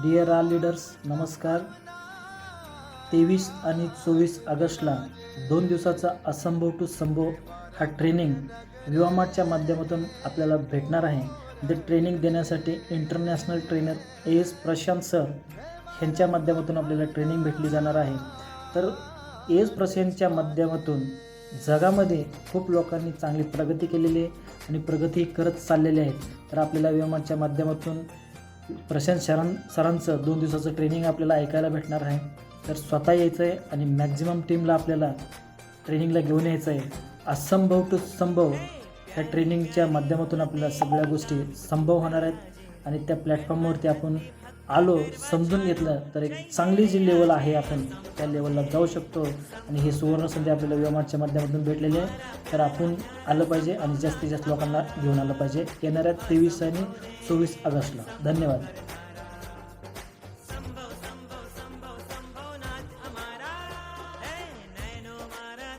Dear आल leaders, नमस्कार. 23 आणि 24 ऑगस्टला 2 दिवसाचा असंभव टू संभव हा ट्रेनिंग युवामार्टच्या माध्यमातून आपल्याला भेटणार आहे. ते ट्रेनिंग देण्यासाठी international trainer S Prashant sir यांच्या माध्यमातून आपल्याला ट्रेनिंग भेटली जाणार आहे. तर एस प्रशांतच्या माध्यमातून जगामध्ये खूप लोकांनी चांगली प्रगती केलेली आहे आणि प्रगती करत चाललेले आहेत. तर आपल्याला युवामार्टच्या माध्यमातून प्रशांत सरांचं 2 दिवसाचं ट्रेनिंग आपल्याला ऐकायला भेटणार आहे. तर स्वतः यायचं आहे आणि मॅक्झिमम टीमला आपल्याला ट्रेनिंगला घेऊन यायचं आहे. असंभव टू संभव ह्या ट्रेनिंगच्या माध्यमातून आपल्याला सगळ्या गोष्टी संभव होणार आहेत आणि त्या प्लॅटफॉर्मवरती आपण आलो, समजून घेतलं तर एक चांगली जी लेवल आहे आपण त्या लेवलला जाऊ शकतो. आणि ही सुवर्ण संधी आपल्याला युवामार्टच्या माध्यमातून भेटलेली आहे. तर आपण आलं पाहिजे आणि जास्तीत जास्त लोकांना घेऊन आलं पाहिजे येणाऱ्या 23 आणि 24 ऑगस्टला. धन्यवाद.